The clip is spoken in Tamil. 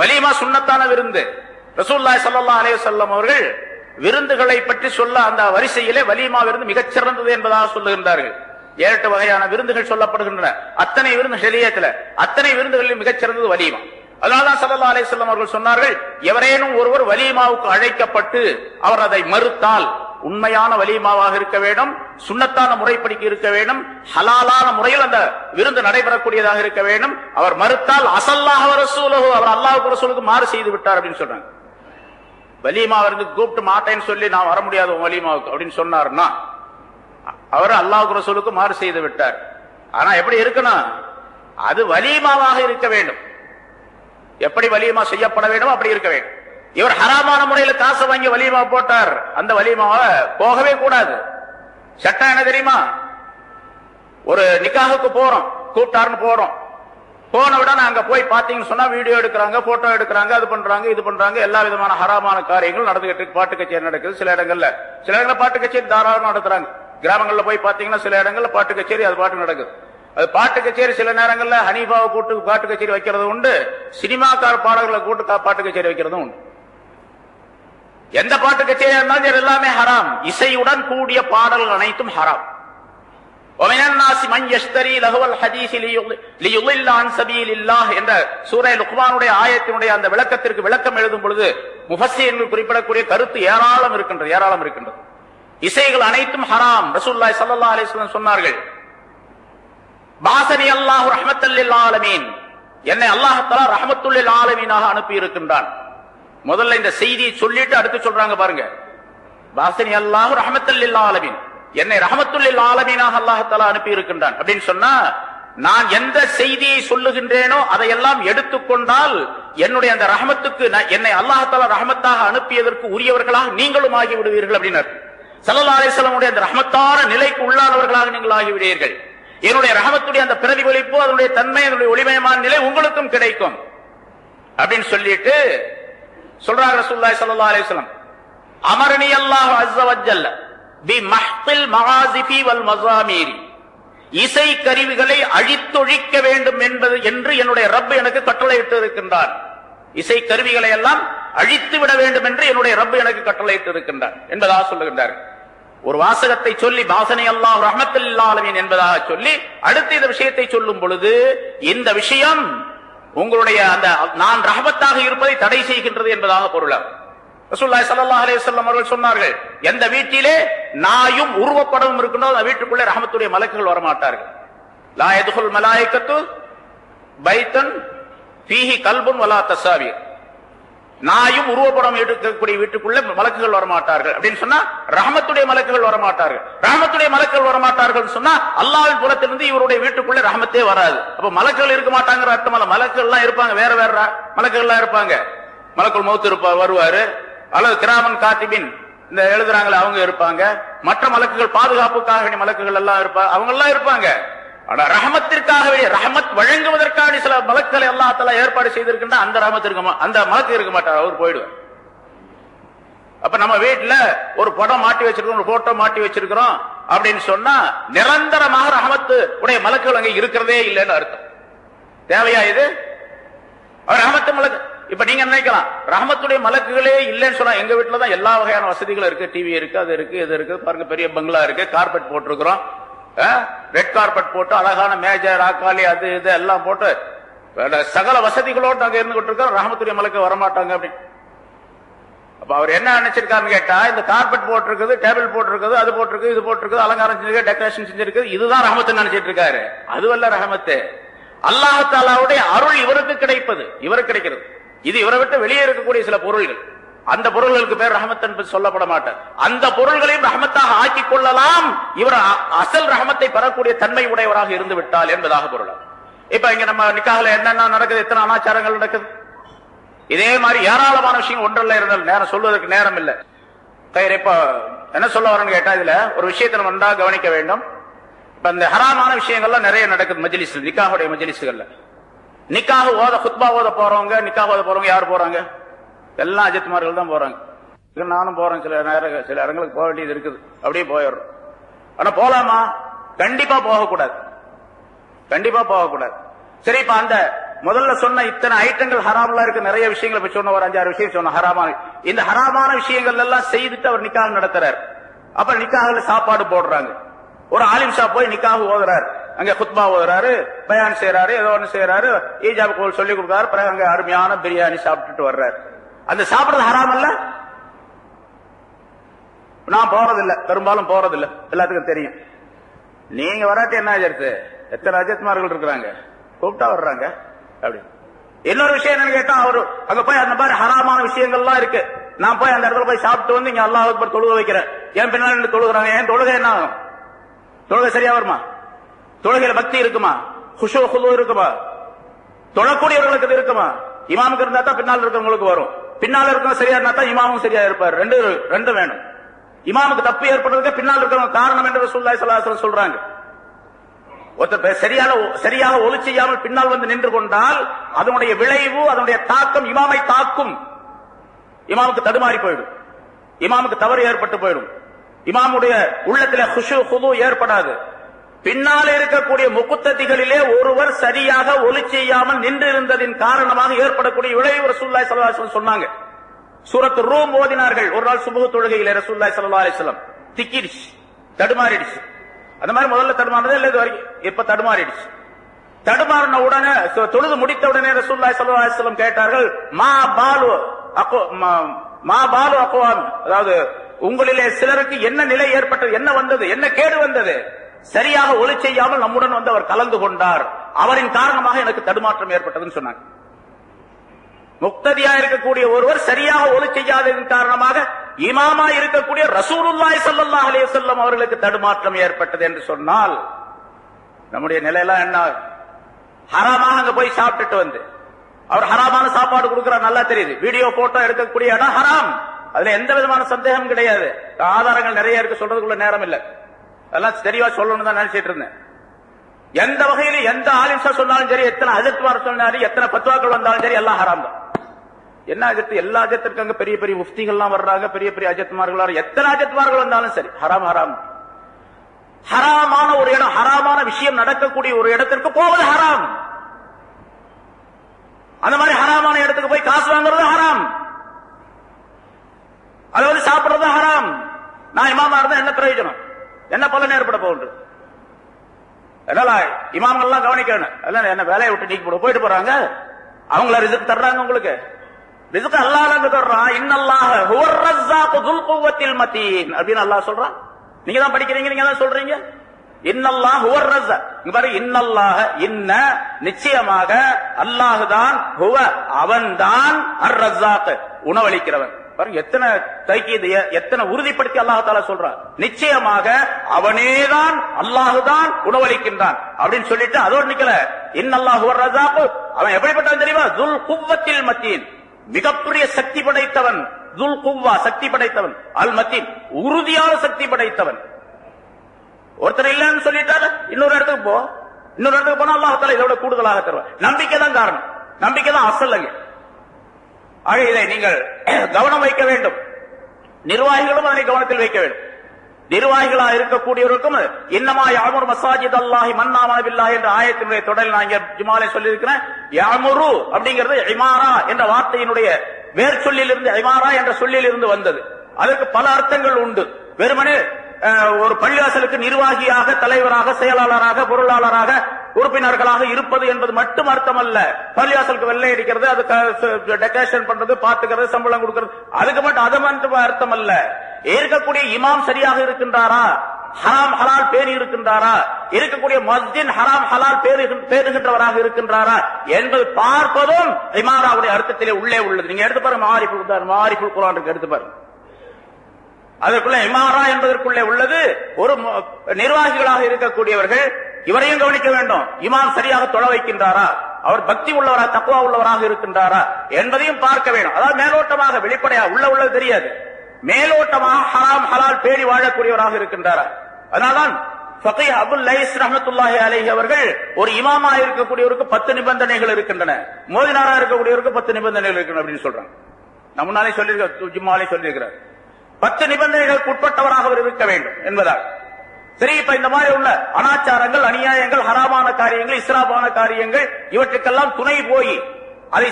வலீமா சுன்னத்தான விருந்து. ரசூலுல்லாஹி ஸல்லல்லாஹு அலைஹி வஸல்லம் அவர்கள் விருந்துகளை பற்றி சொல்ல அந்த வரிசையிலே வலீமா விருந்து மிகச்சிறந்தது என்பதாக சொல்லுகின்றார்கள். 7 வகையான விருந்துகள் சொல்லப்படுகின்றன. அத்தனை விருந்து ஷரியத்துல அத்தனை விருந்துகளில் மிகச்சிறந்தது வலீமா. அதனால்தான் ஸல்லல்லாஹு அலைஹி வஸல்லம் அவர்கள் சொன்னார்கள், எவரேனும் ஒருவர் வலீமாவுக்கு அழைக்கப்பட்டு அவர் அதை மறுத்தால், உண்மையான வலீமாவாக இருக்க வேண்டும், சுன்னத்தான முறைப்படிக்கு இருக்க வேண்டும், ஹலாலான முறையில் அந்த விருந்து நடைபெறக்கூடியதாக இருக்க வேண்டும். அவர் மறுத்தால் அஸல்லாஹு வ ரசூலுஹு, அவர் அல்லாஹ்வுக்கு ரசூலுக்கு மாறு செய்து விட்டார் அப்படின்னு சொல்றாங்க. வலீமா விருந்து கூப்பிட்டு மாட்டேன்னு சொல்லி நான் வர முடியாது வலீமாவுக்கு அப்படின்னு சொன்னார்னா அவர் அல்லாஹ்வுக்கு ரசூலுக்கு மாறு செய்து விட்டார். ஆனா எப்படி இருக்கணும்? அது வலீமாவாக இருக்க வேண்டும். எப்படி வலீமா செய்யப்பட வேண்டும் அப்படி இருக்க வேண்டும். இவர் ஹராமான முறையில் காசை வாங்கி வலீமா போட்டார், அந்த வலீமாவை போகவே கூடாது. சட்டம் என்ன தெரியுமா? ஒரு நிக்காஹுக்கு போறோம், கூப்பிட்டாருன்னு போறோம், போன உடனே அங்க போய் பாத்தீங்கன்னு சொன்னா வீடியோ எடுக்கிறாங்க, போட்டோ எடுக்கிறாங்க, அது பண்றாங்க இது பண்றாங்க, எல்லா விதமான ஹராமான காரியங்கள் நடந்துகிட்டு, பாட்டு கச்சேரி நடக்குது. சில இடங்கள்ல பாட்டு கச்சேரி தாராளமா நடத்துறாங்க. கிராமங்கள்ல போய் பாத்தீங்கன்னா சில இடங்கள்ல பாட்டு கச்சேரி அது பாட்டு நடக்குது. அது பாட்டு கச்சேரி சில நேரங்கள்ல ஹனீஃபாவை கூட்டு பாட்டு கச்சேரி வைக்கிறது உண்டு, சினிமாக்கார பாடல்களை கூட்டு பாட்டு கச்சேரி வைக்கிறதும் உண்டு. எந்த பாட்டு கச்சேரியா இருந்தாலும் எல்லாமே ஹராம். இசையுடன் கூடிய பாடல்கள் அனைத்தும் ஹராம். என்ற சூரா லுக்மானுடைய ஆயத்தினுடைய அந்த விளக்கத்திற்கு விளக்கம் எழுதும் பொழுது முஃபஸ்ஸிரீன்கள் குறிப்பிடக்கூடிய கருத்து ஏராளம் இருக்கின்றது. இசைகள் அனைத்தும் ஹராம். ரசூலுல்லாஹி ஸல்லல்லாஹு அலைஹி வஸல்லம் சொன்னார்கள், பாஸனி அல்லாஹு ரஹ்மத்தல் லில் ஆலமீன், என்னை அல்லாஹ் தஆலா ரஹ்மத்துல் லில் ஆலமீனாக அனுப்பி இருக்கின்றான். முதல்ல இந்த செய்தியை சொல்லிட்டு அடுத்து சொல்றாங்க பாருங்க, பாஸனி அல்லாஹு ரஹ்மத்தல் லில் ஆலமீன், என்னை ரஹ்மத்துல் லில் ஆலமீனாக அல்லாஹ் தஆலா அனுப்பி இருக்கின்றான் அப்படின்னு சொன்னா, நான் எந்த செய்தியை சொல்லுகின்றேனோ அதையெல்லாம் எடுத்துக்கொண்டால் என்னுடைய அந்த ரஹமத்துக்கு என்னை அல்லாஹ் தஆலா ரஹமத்தாக அனுப்பியதற்கு உரியவர்களாக நீங்களும் ஆகி விடுவீர்கள் அப்படின்னார். ஸல்லல்லாஹு அலைஹி வஸல்லம் அந்த ரஹமத்தான நிலைக்கு உள்ளானவர்களாக நீங்கள் ஆகிவிடுவீர்கள். என்னுடைய ரஹமத்துடைய அந்த பிரதிபலிப்பு, அதனுடைய தன்மை, அதனுடைய ஒளிமயமான நிலை உங்களுக்கும் கிடைக்கும் அப்படின்னு சொல்லிட்டு சொல்றாங்க ரசூலுல்லாஹி ஸல்லல்லாஹு அலைஹி வஸல்லம், அமரனி அல்லாஹு அஸ்ஸ வஜல்ல பி மஹ்தில் மகாசிஃபி வல் மஸாமீரி, இசை கருவிகளை அழித்தொழிக்க வேண்டும் என்பது என்று என்னுடைய ரப் எனக்கு கட்டளையிட்டு இருக்கின்றார். இசை கருவிகளை எல்லாம் அழித்து விட வேண்டும் என்று என்னுடைய ரப் எனக்கு கட்டளையிட்டு இருக்கின்றார் என்பதாக சொல்லுகின்றார். ஒரு வாசகத்தை சொல்லி பாஸனி அல்லாஹு ரஹ்மத்துல் லில் ஆலமீன் என்பதாக சொல்லி அடுத்த இந்த விஷயத்தை சொல்லும் பொழுது இந்த விஷயம் உங்களுடைய அந்த நான் ரஹமத்தாக இருப்பதை தடை செய்கின்றது என்பதாக பொருளாகும். ரசூலுல்லாஹி ஸல்லல்லாஹு அலைஹி வஸல்லம் அவர்கள் சொன்னார்கள், எந்த வீட்டிலே நாயும் உருவப்படமும் இருக்கின்றோ அந்த வீட்டுக்குள்ளே ரஹமத்துடைய மலக்குகள் வரமாட்டார்கள். லா யதுல் மலாயிகத்து பைத்தன் ஃபீஹி கல்புன் வலா தஸாவீர், நாயும் உருவப்படம் எடுக்கக்கூடிய வீட்டுக்குள்ள மலக்குகள் வரமாட்டார்கள் அப்படின்னு சொன்னா ரஹமத்துடைய மலக்குகள் வரமாட்டார்கள். ரஹமத்துடைய மலக்குகள் வரமாட்டார்கள் சொன்னா அல்லாஹ்வின் புறத்திலிருந்து இவருடைய வீட்டுக்குள்ள ரஹமத்தே வராது. அப்ப மலக்குகள் இருக்க மாட்டாங்கிற அர்த்தம் அல்ல. மலக்குகள் எல்லாம் இருப்பாங்க, வேற மலக்குகள் எல்லாம் இருப்பாங்க. மலக்குல் மௌத் வருவாரு, அல்லது கிராமன் காத்திபின் இந்த எழுதுறாங்களே அவங்க இருப்பாங்க, மற்ற மலக்குகள் பாதுகாப்புக்காக வேண்டிய மலக்குகள் எல்லாம் இருப்பாங்க, அவங்க எல்லாம் இருப்பாங்க. ஆனா ரஹமத்திற்காக வேண்டிய ரஹமத் வழங்குவதற்காக சில மலக்குகளை அல்லாஹ் தஆலா ஏற்பாடு செய்திருக்கின்ற அந்த ரஹமத் அந்த மலக்கு இருக்க மாட்டார், அவர் போயிடுவார். அப்ப நம்ம வீட்டுல ஒரு படம் மாட்டி வச்சிருக்கோம், ஒரு போட்டோ மாட்டி வச்சிருக்கிறோம் அப்படின்னு சொன்னா நிரந்தரமாக ரஹமத்து உடைய மலக்குகள் அங்க இருக்கிறதே இல்லைன்னு அர்த்தம். தேவையா இது? ரஹமத்து மலக்கு. இப்ப நீங்க நினைக்கலாம் ரஹமத்துடைய மலக்குகளே இல்லைன்னு சொன்னா, எங்க வீட்டுல தான் எல்லா வகையான வசதிகளும் இருக்கு, டிவி இருக்கு, அது இருக்கு, இது இருக்கு, பாருங்க பெரிய பங்களா இருக்கு, கார்பெட் போட்டிருக்கிறோம், ரெட் கார்பெட் போட்டு அழகான மேஜர் ஆக்காலி அது இது எல்லாம் போட்டு சகல வசதிகளோடு நாங்க இருந்துகிட்டு இருக்கோம், ரஹமத்துடைய மலக்கு வரமாட்டாங்க அப்படின்னு. அப்ப அவர் என்ன நினைச்சிருக்காருன்னு கேட்டா, இந்த கார்பெட் போட்டிருக்குது, டேபிள் போட்டிருக்குது, அது போட்டிருக்கு, இது போட்டிருக்கு, அலங்காரம் செஞ்சிருக்கு, டெக்கரேஷன் செஞ்சிருக்கு, இதுதான் ரஹமத்து நினைச்சிட்டு இருக்காரு. அதுவல்ல ரஹமத்து. அல்லாஹ் தஆலாவுடைய அருள் இவருக்கு கிடைப்பது, இவருக்கு கிடைக்கிறது. இது இவரை விட்டு வெளியே இருக்கக்கூடிய சில பொருள்கள், அந்த பொருள்களுக்கு பேர் ரஹமத் என்பது சொல்லப்பட மாட்டார். அந்த பொருள்களையும் ரஹமத்தாக ஆக்கிக் கொள்ளலாம் இவர் அசல் ரஹமத்தை பெறக்கூடிய தன்மை உடையவராக இருந்து விட்டால் என்பதாக பொருள். இப்ப இங்க நம்ம நிக்காஹ்ல என்னென்ன நடக்குது, எத்தனை அனாச்சாரங்கள் நடக்குது, இதே மாதிரி ஏராளமான விஷயம் ஒன்றல்ல இருந்தால் நேரம் சொல்வதற்கு நேரம் இல்லை. இப்ப என்ன சொல்ல வரேன்னு கேட்டா, இதுல ஒரு விஷயத்தை நம்ம நன்றாக கவனிக்க வேண்டும். இப்ப இந்த ஹராமான விஷயங்கள்லாம் நிறைய நடக்குது மஜ்லிஸ், நிக்காஹுடைய மஜ்லிஸ்கள்ல. நிக்காஹ் ஓத குத்பா ஓத போறவங்க, நிக்காஹ் ஓத போறவங்க யார் போறாங்க? எல்லாம் அஜித்மார்கள் தான் போறாங்க. நானும் போறேன், சில இடங்களுக்கு போக வேண்டியது இருக்குது, அப்படியே போயிடுறோம். ஆனா போலாமா? கண்டிப்பா போகக்கூடாது, கண்டிப்பா போகக்கூடாது. சரி, இப்ப அந்த முதல்ல சொன்ன இத்தனை ஐட்டங்கள் ஹராம்லாம் இருக்கு, நிறைய விஷயங்களை இப்ப சொன்ன ஒரு 5-6 விஷயம் சொன்ன ஹராமான. இந்த ஹராமான விஷயங்கள் எல்லாம் செய்துட்டு அவர் நிக்காஹ் நடத்துறாரு. அப்ப நிக்காஹ்ல சாப்பாடு போடுறாங்க. ஒரு ஆலிம் ஷா போய் நிக்காஹ் ஓதுறாரு, அங்க குத்பா ஓதுறாரு, பயான் செய்யறாரு, ஏதோ ஒண்ணு செய்யறாரு, ஈஜாப் கோல் சொல்லி கொடுக்குறாரு. பிறகு அங்க அருமையான பிரியாணி சாப்பிட்டுட்டு வர்றாரு. அந்த சாப்பிடுறது ஹராம் இல்ல? நான் போறதில்லை, பெரும்பாலும் போறதில்லை, எல்லாத்துக்கும் தெரியும். நீங்க வராட்டி என்ன ஆஜத்து? எத்தனை அஜத்மார்கள் இருக்கிறாங்க, கூப்பிட்டா வர்றாங்க. அப்படி இன்னொரு விஷயம் என்னன்னு கேட்டா, அவரு அங்க போய் அந்த மாதிரி ஹராமான விஷயங்கள்லாம் இருக்கு. நான் போய் அந்த இடத்துல போய் சாப்பிட்டு வந்து இங்க அல்லாஹ் அக்பர் தொழுக வைக்கிறேன், என் பின்னால தொழுகிறாங்க. ஏன் தொழுகை என்ன ஆகும்? தொழுகை சரியா வருமா? தொழுகையில பக்தி இருக்குமா? குஷு குது இருக்குமா? தொழக்கூடியவர்களுக்கு இது இருக்குமா? இமாமுக்கு இருந்தா தான் பின்னால் இருக்கிறவங்களுக்கு வரும். பின்னால் இருக்கிறவங்க சரியா இருந்தா தான் இமாமும் சரியா இருப்பார். ரெண்டும் வேணும். இமாமுக்கு தப்பு ஏற்படுறதுக்கு பின்னால் இருக்கிறவங்க காரணம் என்று ரசூலுல்லாஹி ஸல்லல்லாஹு அலைஹி வஸல்லம் சொல்றாங்க. ஒருத்தர் சரியாக ஒலி செய்யாமல் பின்னால் வந்து நின்று கொண்டால் அதனுடைய விளைவு, அதனுடைய தாக்கம் இமாமை தாக்கும். இமாமுக்கு தடுமாறி போயிடும், இமாமுக்கு தவறு ஏற்பட்டு போயிடும், இமாமுடைய உள்ளத்திலே குஷு குது ஏற்படாது. பின்னாலே இருக்கக்கூடிய முக்குத்ததிகளிலே ஒருவர் சரியாக ஒலி செய்யாமல் நின்று இருந்ததின் காரணமாக ஏற்படக்கூடிய விளைவு ரசூலுல்லாஹி ஸல்லல்லாஹு அலைஹி வஸல்லம் சொன்னாங்க. சூரத்து ரூம் ஓதினார்கள் ஒரு நாள் சுபஹ் தொழுகையிலே. ரசூலுல்லாஹி ஸல்லல்லாஹு அலைஹி வஸல்லம் திக்கிடுச்சு, தடுமாறிடுச்சு. அந்த மாதிரி முதல்ல தடுமாறினதே இல்லை இது வரைக்கும், இப்ப தடுமாறிடுச்சு. தடுமாறின உடனே தொழுது முடித்த உடனே ரசூலுல்லாஹி ஸல்லல்லாஹு அலைஹி வஸல்லம் கேட்டார்கள், மா பாலு அக்வாம், அதாவது உங்களிலே சிலருக்கு என்ன நிலை ஏற்பட்டது, என்ன வந்தது, என்ன கேடு வந்தது? சரியாக ஒலி செய்யாமல் நம்முடன் வந்து அவர் கலந்து கொண்டார், அவரின் காரணமாக எனக்கு தடுமாற்றம் ஏற்பட்டதுன்னு சொன்னாங்க. முக்ததியா இருக்கக்கூடிய ஒருவர் சரியாக ஒலி செய்யாததன் காரணமாக இமாமா இருக்கக்கூடிய ரசூலுல்லாஹி ஸல்லல்லாஹு அலைஹி வஸல்லம் அவர்களுக்கு தடுமாற்றம் ஏற்பட்டது என்று சொன்னால் நம்முடைய நிலையெல்லாம் என்ன? ஹராமாக அங்க போய் சாப்பிட்டுட்டு வந்து அவர் ஹராமான சாப்பாடு கொடுக்கிறார், நல்லா தெரியுது. வீடியோ போட்டோ எடுக்கக்கூடிய இடம் ஹராம், அதுல எந்த விதமான சந்தேகம் கிடையாது. ஆதாரங்கள் நிறைய இருக்கு, சொல்றதுக்குள்ள நேரம் இல்ல, அதெல்லாம் தெளிவா சொல்லணும்னு தான் நினைச்சிட்டு இருந்தேன். எந்த வகையில எந்த ஆலிம்சா சொன்னாலும் சரி, எத்தனை அஜத்மார் சொன்னாலும், எத்தனை பத்வாக்கள் வந்தாலும் சரி, எல்லாம் ஹராம் தான். என்ன அஜத்து? எல்லா அஜத்திற்கு அங்க பெரிய பெரிய முஃப்திகள்லாம் வர்றாங்க, பெரிய பெரிய அஜத்மார்கள், எத்தனை அஜத்மார்கள் வந்தாலும் சரி ஹராம் ஹராம். ஹராமான ஒரு இடம், ஹராமான விஷயம் நடக்கக்கூடிய ஒரு இடத்திற்கு போவது ஹராம். அந்த மாதிரி ஹராமான இடத்துக்கு போய் காசு வாங்குறது ஹராம், அது வந்து சாப்பிடுறது ஹராம். நான் இமாமா இருந்தா என்ன பிரயோஜனம், என்ன பலன் ஏற்பட போகுது? அதனால இமாம்கள்லாம் கவனிக்கணும். என்ன வேலையை விட்டு நீக்கி போயிட்டு போறாங்க, அவங்கள ரிஸ்க் தர்றாங்க. உங்களுக்கு ரிஸ்க் அல்லாஹ் தர்றான். இன்னல்லாஹ ஹுவர் ரஸ்ஸாக்கு ذுல் குவத்தில் மதீன் அப்படின்னு அல்லாஹ் சொல்றான். நீங்க தான் படிக்கிறீங்க, நீங்க தான் சொல்றீங்க. இன்னல்லாஹ் ஹுவர் ரஸ்ஸாக், இங்க பாருங்க, இன்னல்லாஹ, இன்ன நிச்சயமாக, அல்லாஹ் தான், ஹுவ அவன்தான், அர் ரஸ்ஸாக் உணவளிக்கிறவன். பாருங்க எத்தனை தைக்கீது, எத்தனை உறுதிப்படுத்தி அல்லாஹ் தஆலா சொல்றான். நிச்சயமாக அவனேதான், அல்லாஹுதான் உணவளிக்கின்றான் அப்படின்னு சொல்லிட்டு அதோடு நிக்கல. இன்னல்லாஹு ஹுவர் ரஸாக், அவன் எப்படிப்பட்டவன் தெரியுமா? ذுல் குவத்தில் மதீன், மிகப்பெரிய சக்தி படைத்தவன். ذுல் குவ்வா, சக்தி படைத்தவன். அல் மதீன், உறுதியான சக்தி படைத்தவன். ஒருத்தர் இல்லன்னு சொல்லிட்டாரு, இன்னொரு இடத்துக்கு போ, இன்னொரு இடத்துக்கு போனா அல்லாஹ் தஆலா இதோட கூடுதலாக தருவான். நம்பிக்கை தான் காரணம், நம்பிக்கை தான் அசல். ஆக இதை நீங்கள் கவனம் வைக்க வேண்டும், நிர்வாகிகளும் அதனை கவனத்தில் வைக்க வேண்டும். நிர்வாகிகளா இருக்கக்கூடியவருக்கும் இன்னமா யாமுரு மசாஜித் அல்லாஹி மன் ஆமன பில்லாஹி என்ற ஆயத்தினுடைய தொடரில் நான் இங்க ஜுமாலே சொல்லியிருக்கிறேன். யாமுரு அப்படிங்கிறது இமாரா என்ற வார்த்தையினுடைய வேர் சொல்லிலிருந்து, இமாரா என்ற சொல்லிலிருந்து வந்தது. அதற்கு பல அர்த்தங்கள் உண்டு. வெறுமனே ஒரு பள்ளிவாசலுக்கு நிர்வாகியாக, தலைவராக, செயலாளராக, பொருளாளராக, உறுப்பினர்களாக இருப்பது என்பது மட்டும் அர்த்தம் அல்ல. பள்ளிவாசலுக்கு வெள்ளை அடிக்கிறது, அது டெக்கரேஷன் பண்றது, பாத்துக்கிறது, சம்பளம் கொடுக்கிறது, அதுக்கு மட்டும் அது மட்டும் அர்த்தம் அல்ல. இருக்கக்கூடிய இமாம் சரியாக இருக்கின்றாரா, ஹராம் ஹலால் பேணி இருக்கின்றாரா, இருக்கக்கூடிய மஸ்ஜித் ஹராம் ஹலால் பேணுகின்றவராக இருக்கின்றாரா என்பது பார்ப்பதும் இமாராவுடைய அர்த்தத்திலே உள்ளே உள்ளது. நீங்க எடுத்து பாருங்க, மாரிஃபுல் குர்ஆன் எடுத்து பாருங்க, அதற்குள்ள இமாரா என்பதற்குள்ளே உள்ளது. ஒரு நிர்வாகிகளாக இருக்கக்கூடியவர்கள் இவரையும் கவனிக்க வேண்டும். இமாம் சரியாக தொழ வைக்கின்றாரா, அவர் பக்தி உள்ளவரா, தக்வா உள்ளவராக இருக்கின்றாரா என்பதையும் பார்க்க வேண்டும். அதாவது மேலோட்டமாக, வெளிப்படையாக உள்ளது தெரியாது, மேலோட்டமாக ஹராம் ஹலால் பேணி வாழக்கூடியவராக இருக்கின்றாரா. அதனால்தான் ஃபகீஹ் அபுல் லைஸ் ரஹ்மத்துல்லாஹி அலைஹி அவர்கள் ஒரு இமாமா இருக்கக்கூடியவருக்கு 10 நிபந்தனைகள் இருக்கின்றன, மோதினாரா இருக்கக்கூடியவருக்கு 10 நிபந்தனைகள் இருக்கின்றன அப்படின்னு சொல்றாங்க. நம்ம முன்னாலே சொல்லியிருக்க, ஜும்மாலே சொல்லியிருக்கிறார். 10 நிபந்தனைகளுக்கு உட்பட்டவராக அவர் இருக்க வேண்டும் என்பதால் சரி, இப்ப இந்த மாதிரி உள்ள அனாச்சாரங்கள், அநியாயங்கள், ஹராமான காரியங்கள், இஸ்ராபான காரியங்கள், இவற்றுக்கெல்லாம் துணை போய் அதை